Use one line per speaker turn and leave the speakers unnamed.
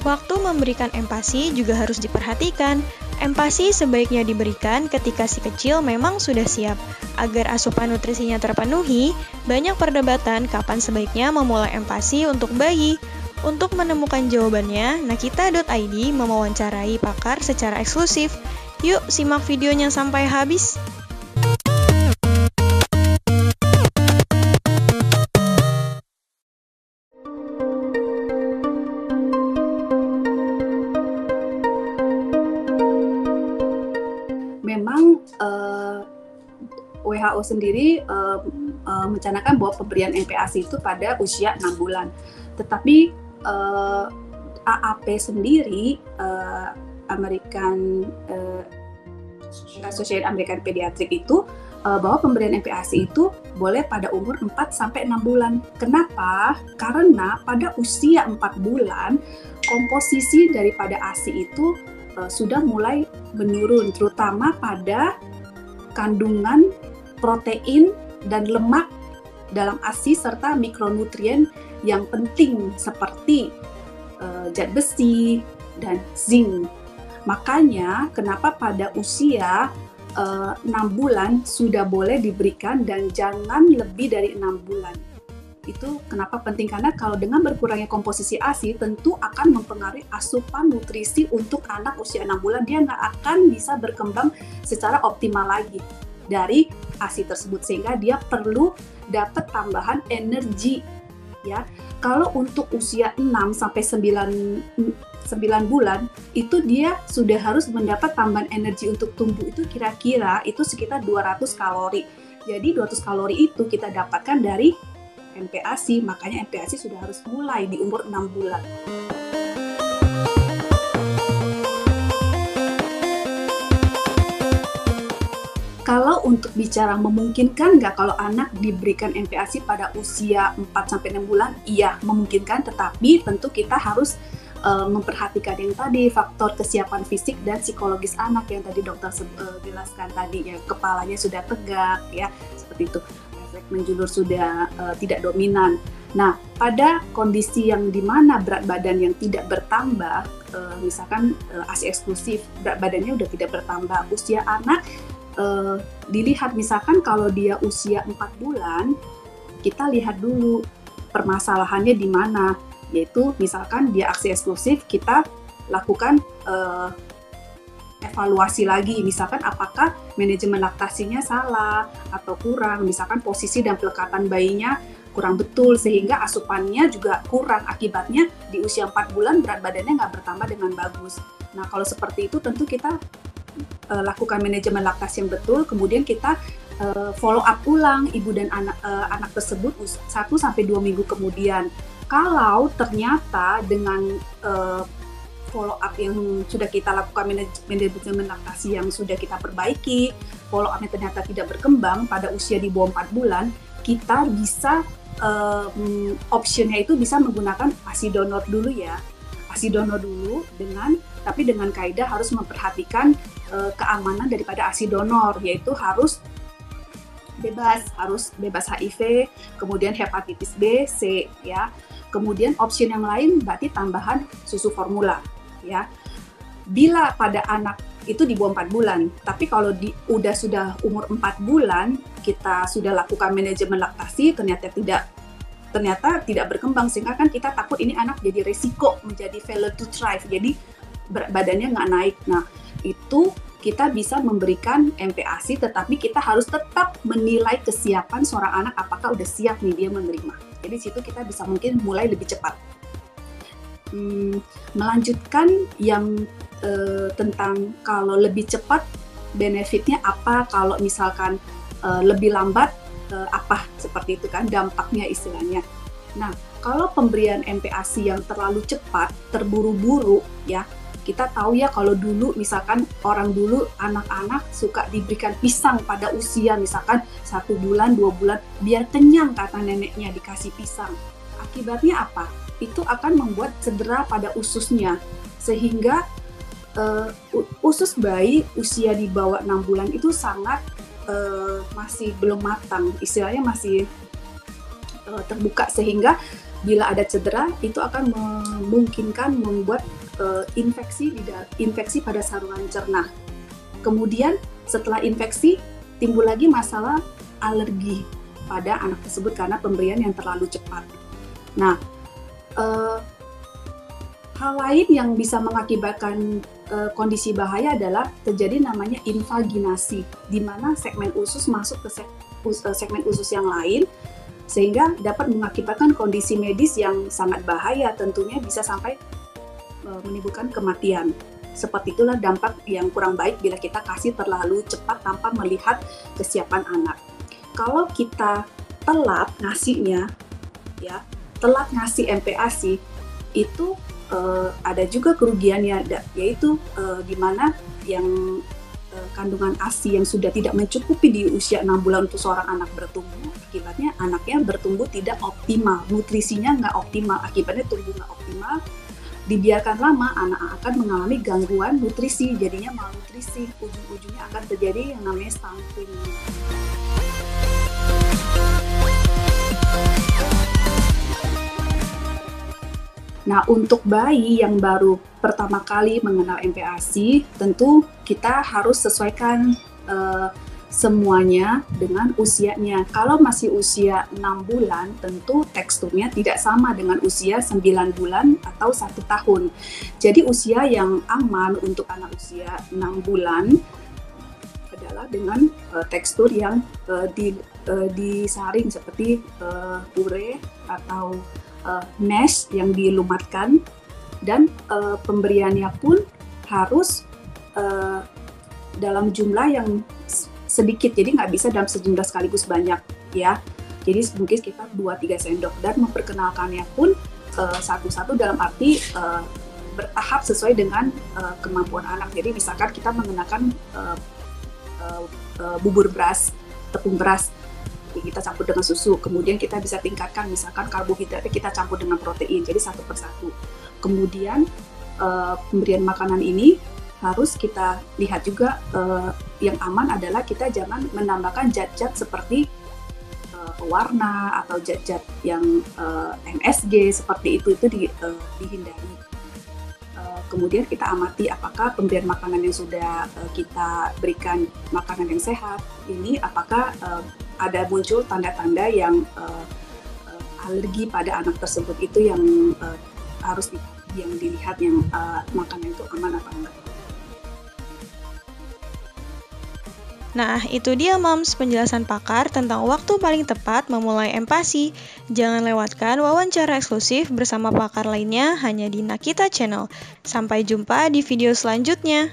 Waktu memberikan empasi juga harus diperhatikan. Empasi sebaiknya diberikan ketika si kecil memang sudah siap. Agar asupan nutrisinya terpenuhi, banyak perdebatan kapan sebaiknya memulai empasi untuk bayi. Untuk menemukan jawabannya, nakita.id mewawancarai pakar secara eksklusif. Yuk simak videonya sampai habis.
Memang WHO sendiri mencanangkan bahwa pemberian MPASI itu pada usia 6 bulan. Tetapi AAP sendiri, Association American Pediatric itu bahwa pemberian MPASI itu boleh pada umur 4-6 bulan. Kenapa? Karena pada usia 4 bulan komposisi daripada ASI itu sudah mulai menurun, terutama pada kandungan protein dan lemak dalam ASI serta mikronutrien yang penting seperti zat besi dan zinc. Makanya kenapa pada usia 6 bulan sudah boleh diberikan dan jangan lebih dari 6 bulan. Itu kenapa penting, karena kalau dengan berkurangnya komposisi ASI tentu akan mempengaruhi asupan nutrisi untuk anak usia 6 bulan. Dia nggak akan bisa berkembang secara optimal lagi dari ASI tersebut, sehingga dia perlu dapat tambahan energi ya. Kalau untuk usia 6 sampai 9 bulan itu dia sudah harus mendapat tambahan energi untuk tumbuh, itu kira-kira itu sekitar 200 kalori. Jadi 200 kalori itu kita dapatkan dari MPASI, makanya MPASI sudah harus mulai di umur 6 bulan. Kalau untuk bicara memungkinkan nggak kalau anak diberikan MPASI pada usia 4-6 bulan? Iya, memungkinkan, tetapi tentu kita harus memperhatikan yang tadi, faktor kesiapan fisik dan psikologis anak yang tadi dokter jelaskan tadi, ya, kepalanya sudah tegak, ya, seperti itu. Refleks menjulur sudah tidak dominan. Nah, pada kondisi yang dimana berat badan yang tidak bertambah, misalkan ASI eksklusif, berat badannya udah tidak bertambah, usia anak dilihat misalkan kalau dia usia 4 bulan, kita lihat dulu permasalahannya di mana, yaitu misalkan dia ASI eksklusif, kita lakukan evaluasi lagi, misalkan apakah manajemen laktasinya salah atau kurang, misalkan posisi dan pelekatan bayinya kurang betul sehingga asupannya juga kurang, akibatnya di usia 4 bulan berat badannya nggak bertambah dengan bagus. Nah, kalau seperti itu tentu kita lakukan manajemen laktasi yang betul, kemudian kita follow up ulang ibu dan anak tersebut 1-2 minggu kemudian. Kalau ternyata dengan follow up yang sudah kita lakukan, manajemen laktasi yang sudah kita perbaiki, follow up yang ternyata tidak berkembang pada usia di bawah 4 bulan, kita bisa optionnya itu bisa menggunakan ASI donor dulu ya. ASI donor dulu tapi dengan kaidah harus memperhatikan keamanan daripada ASI donor, yaitu harus bebas HIV, kemudian hepatitis B, C ya. Kemudian option yang lain berarti tambahan susu formula ya. Bila pada anak itu di bawah 4 bulan, tapi kalau sudah umur 4 bulan kita sudah lakukan manajemen laktasi, ternyata tidak berkembang, sehingga kan kita takut ini anak jadi resiko menjadi failure to thrive, jadi berat badannya nggak naik. Nah, itu kita bisa memberikan MPASI, tetapi kita harus tetap menilai kesiapan seorang anak apakah udah siap nih dia menerima. Jadi situ kita bisa mungkin mulai lebih cepat. Melanjutkan yang tentang kalau lebih cepat benefitnya apa, kalau misalkan lebih lambat apa, seperti itu kan dampaknya istilahnya. Nah, kalau pemberian MPASI yang terlalu cepat, terburu-buru ya, kita tahu ya kalau dulu misalkan orang dulu anak-anak suka diberikan pisang pada usia misalkan 1 bulan, 2 bulan, biar kenyang kata neneknya dikasih pisang. Akibatnya apa? Itu akan membuat cedera pada ususnya, sehingga usus bayi usia di bawah 6 bulan itu sangat masih belum matang, istilahnya masih terbuka, sehingga bila ada cedera itu akan memungkinkan membuat infeksi pada saluran cerna. Kemudian setelah infeksi timbul lagi masalah alergi pada anak tersebut karena pemberian yang terlalu cepat. Nah, hal lain yang bisa mengakibatkan kondisi bahaya adalah terjadi namanya invaginasi, di mana segmen usus masuk ke segmen usus yang lain, sehingga dapat mengakibatkan kondisi medis yang sangat bahaya, tentunya bisa sampai menimbulkan kematian. Seperti itulah dampak yang kurang baik bila kita kasih terlalu cepat tanpa melihat kesiapan anak. Kalau kita telat ngasihnya, ya, telat ngasih MPASI, itu ada juga kerugiannya, yaitu di mana yang kandungan ASI yang sudah tidak mencukupi di usia 6 bulan untuk seorang anak bertumbuh, akibatnya anaknya bertumbuh tidak optimal, nutrisinya nggak optimal, akibatnya tumbuh nggak optimal. Dibiarkan lama, anak akan mengalami gangguan nutrisi, jadinya malnutrisi, ujung-ujungnya akan terjadi yang namanya stunting. Nah, untuk bayi yang baru pertama kali mengenal MPASI, tentu kita harus sesuaikan semuanya dengan usianya. Kalau masih usia 6 bulan, tentu teksturnya tidak sama dengan usia 9 bulan atau 1 tahun. Jadi usia yang aman untuk anak usia 6 bulan adalah dengan tekstur yang disaring seperti pure atau mash yang dilumatkan, dan pemberiannya pun harus dalam jumlah yang sedikit, jadi nggak bisa dalam sejumlah sekaligus banyak, ya. Jadi mungkin sekitar 2-3 sendok, dan memperkenalkannya pun satu-satu dalam arti bertahap sesuai dengan kemampuan anak. Jadi misalkan kita mengenakan bubur beras, tepung beras, kita campur dengan susu, kemudian kita bisa tingkatkan misalkan karbohidratnya kita campur dengan protein, jadi satu persatu. Kemudian pemberian makanan ini harus kita lihat juga, yang aman adalah kita jangan menambahkan zat-zat seperti pewarna atau zat-zat yang MSG seperti itu dihindari. Kemudian kita amati apakah pemberian makanan yang sudah kita berikan makanan yang sehat ini, apakah ada muncul tanda-tanda yang alergi pada anak tersebut, itu yang harus yang dilihat, yang makanan itu aman atau enggak.
Nah, itu dia Moms, penjelasan pakar tentang waktu paling tepat memulai MPASI. Jangan lewatkan wawancara eksklusif bersama pakar lainnya hanya di Nakita Channel. Sampai jumpa di video selanjutnya.